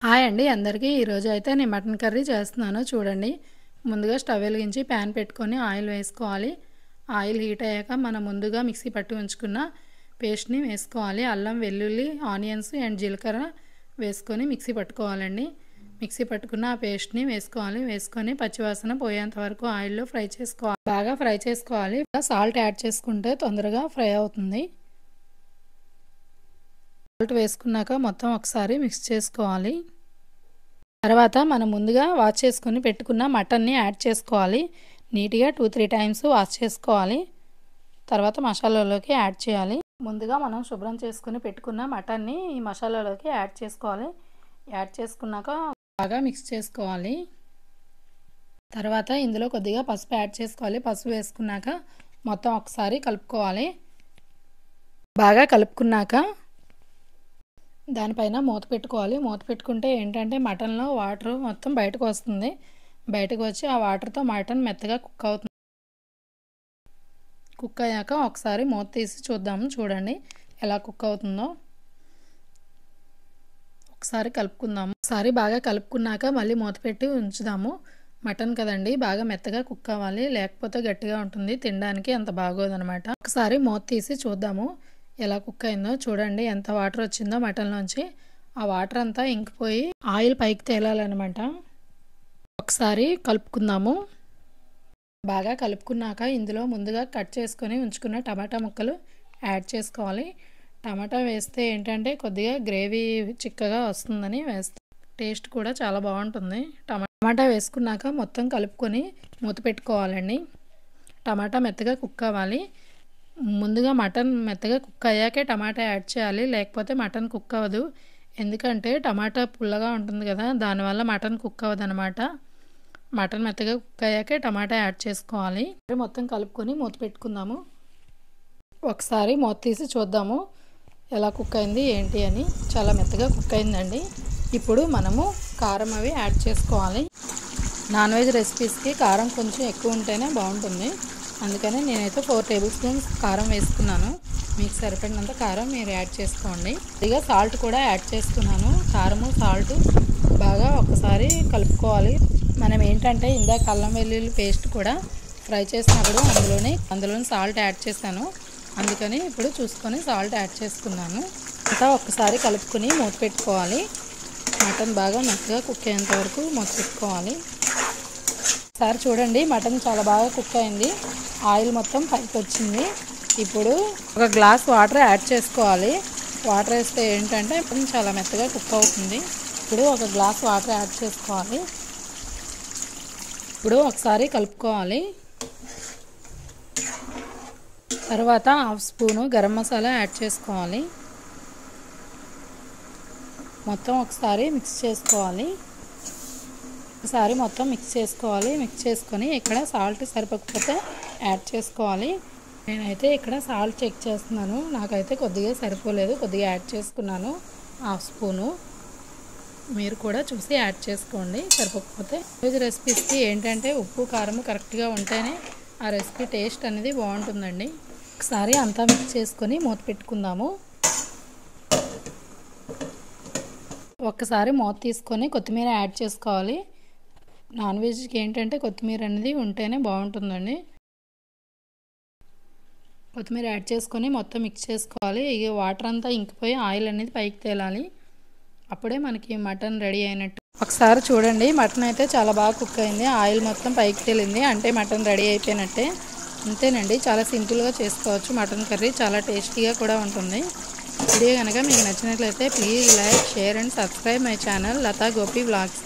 Hi అండి అందరికీ ఈరోజు అయితే నేను మటన్ కర్రీ చేస్తున్నాను చూడండి. ముందుగా స్టవ్ వెలిగించి ప్యాన్ పెట్టుకొని ఆయిల్ వేసుకోవాలి. ఆయిల్ హీట్ అయ్యాక మనం ముందుగా మిక్సీ పట్టి ఉంచుకున్న పేస్ట్ని వేసుకోవాలి. అల్లం వెల్లుల్లి ఆనియన్స్ అండ్ జీలకర్ర వేసుకొని మిక్సీ పట్టుకోవాలండి. మిక్సీ పట్టుకున్న ఆ పేస్ట్ని వేసుకొని పచ్చివాసన పోయేంత వరకు ఆయిల్లో ఫ్రై చేసుకోవాలి. బాగా ఫ్రై చేసుకోవాలి. సాల్ట్ యాడ్ చేసుకుంటే తొందరగా ఫ్రై అవుతుంది. సాల్ట్ వేసుకున్నాక మొత్తం ఒకసారి మిక్స్ చేసుకోవాలి. తర్వాత మనం ముందుగా వాష్ చేసుకొని పెట్టుకున్న మటన్ని యాడ్ చేసుకోవాలి. నీట్గా 2-3 టైమ్స్ వాష్ చేసుకోవాలి. తర్వాత మసాలాలోకి యాడ్ చేయాలి. ముందుగా మనం శుభ్రం చేసుకుని పెట్టుకున్న మటన్ని ఈ మసాలాలోకి యాడ్ చేసుకోవాలి. యాడ్ చేసుకున్నాక బాగా మిక్స్ చేసుకోవాలి. తర్వాత ఇందులో కొద్దిగా పసుపు యాడ్ చేసుకోవాలి. పసుపు వేసుకున్నాక మొత్తం ఒకసారి కలుపుకోవాలి. బాగా కలుపుకున్నాక దానిపైన మూత పెట్టుకోవాలి. మూత పెట్టుకుంటే ఏంటంటే మటన్లో వాటర్ మొత్తం బయటకు వస్తుంది. బయటకు వచ్చి ఆ వాటర్తో మటన్ మెత్తగా కుక్ అవుతుంది. కుక్ అయ్యాక ఒకసారి మూత తీసి చూద్దాము. చూడండి ఎలా కుక్ అవుతుందో. ఒకసారి కలుపుకుందాము. ఒకసారి బాగా కలుపుకున్నాక మళ్ళీ మూత పెట్టి ఉంచుదాము. మటన్ కదండి బాగా మెత్తగా కుక్ అవ్వాలి, లేకపోతే గట్టిగా ఉంటుంది, తినడానికి అంత బాగోదనమాట. ఒకసారి మూత తీసి చూద్దాము ఎలా కుక్ అయిందో. చూడండి ఎంత వాటర్ వచ్చిందో మటన్లోంచి. ఆ వాటర్ అంతా ఇంకిపోయి ఆయిల్ పైకి తేలాలన్నమాట. ఒకసారి కలుపుకుందాము. బాగా కలుపుకున్నాక ఇందులో ముందుగా కట్ చేసుకొని ఉంచుకున్న టమాటా ముక్కలు యాడ్ చేసుకోవాలి. టమాటా వేస్తే ఏంటంటే కొద్దిగా గ్రేవీ చిక్కగా వస్తుందని వేస్తే టేస్ట్ కూడా చాలా బాగుంటుంది. టమాటా వేసుకున్నాక మొత్తం కలుపుకొని మూత పెట్టుకోవాలండి. టమాటా మెత్తగా కుక్ అవ్వాలి. ముందుగా మటన్ మెత్తగా కుక్ అయ్యాకే టమాటా యాడ్ చేయాలి, లేకపోతే మటన్ కుక్ అవ్వదు. ఎందుకంటే టమాటా పుల్లగా ఉంటుంది కదా, దానివల్ల మటన్ కుక్ అవ్వదు అనమాట. మటన్ మెత్తగా కుక్ అయ్యాకే టమాటా యాడ్ చేసుకోవాలి. మొత్తం కలుపుకొని మూత పెట్టుకుందాము. ఒకసారి మూత తీసి చూద్దాము ఎలా కుక్ అయింది ఏంటి అని. చాలా మెత్తగా కుక్ అయిందండి. ఇప్పుడు మనము కారం అవి యాడ్ చేసుకోవాలి. నాన్ వెజ్ రెసిపీస్కి కారం కొంచెం ఎక్కువ ఉంటేనే బాగుంటుంది. అందుకని నేనైతే 4 టేబుల్ స్పూన్స్ కారం వేసుకున్నాను. మీకు సరిపడినంత కారం మీరు యాడ్ చేసుకోండి. కొద్దిగా సాల్ట్ కూడా యాడ్ చేసుకున్నాను. కారము సాల్ట్ బాగా ఒకసారి కలుపుకోవాలి. మనం ఏంటంటే ఇందాక అల్లం వెల్లుల్లి పేస్ట్ కూడా ఫ్రై చేసినప్పుడు అందులోనే సాల్ట్ యాడ్ చేశాను. అందుకని ఇప్పుడు చూసుకొని సాల్ట్ యాడ్ చేసుకున్నాను. అంతా ఒక్కసారి కలుపుకొని మూత పెట్టుకోవాలి. మటన్ బాగా మెత్తగా కుక్ అయ్యేంత వరకు మూత పెట్టుకోవాలి. ఒకసారి చూడండి మటన్ చాలా బాగా కుక్ అయింది. ఆయిల్ మొత్తం పైకి వచ్చింది. ఇప్పుడు ఒక గ్లాస్ వాటర్ యాడ్ చేసుకోవాలి. వాటర్ వేస్తే ఏంటంటే చాలా మెత్తగా కుక్ అవుతుంది. ఇప్పుడు ఒక గ్లాస్ వాటర్ యాడ్ చేసుకోవాలి. ఇప్పుడు ఒకసారి కలుపుకోవాలి. తర్వాత 1/2 స్పూను గరం మసాలా యాడ్ చేసుకోవాలి. మొత్తం ఒకసారి మిక్స్ చేసుకోవాలి. ఒకసారి మొత్తం మిక్స్ చేసుకోవాలి. మిక్స్ చేసుకొని ఇక్కడ సాల్ట్ సరిపోకపోతే యాడ్ చేసుకోవాలి. నేనైతే ఇక్కడ సాల్ట్ చెక్ చేస్తున్నాను. నాకైతే కొద్దిగా సరిపోలేదు, కొద్దిగా యాడ్ చేసుకున్నాను 1/2 స్పూను. మీరు కూడా చూసి యాడ్ చేసుకోండి సరిపోకపోతే. వెజ్ రెసిపీస్కి ఏంటంటే ఉప్పు కారం కరెక్ట్గా ఉంటేనే ఆ రెసిపీ టేస్ట్ అనేది బాగుంటుందండి. ఒకసారి అంతా మిక్స్ చేసుకొని మూత పెట్టుకుందాము. ఒక్కసారి మూత తీసుకొని కొత్తిమీర యాడ్ చేసుకోవాలి. నాన్ వెజ్కి ఏంటంటే కొత్తిమీర అనేది ఉంటేనే బాగుంటుందండి. కొత్తిమీర యాడ్ చేసుకొని మొత్తం మిక్స్ చేసుకోవాలి. ఇక వాటర్ అంతా ఇంకిపోయి ఆయిల్ అనేది పైకి తేలాలి. అప్పుడే మనకి మటన్ రెడీ అయినట్టు. ఒకసారి చూడండి మటన్ అయితే చాలా బాగా కుక్ అయింది. ఆయిల్ మొత్తం పైకి తేలింది అంటే మటన్ రెడీ అయిపోయినట్టే. అంతేనండి, చాలా సింపుల్గా చేసుకోవచ్చు మటన్ కర్రీ. చాలా టేస్టీగా కూడా ఉంటుంది. వీడియో కనుక మీకు నచ్చినట్లయితే please like, share and subscribe my channel Latha Gopi vlogs.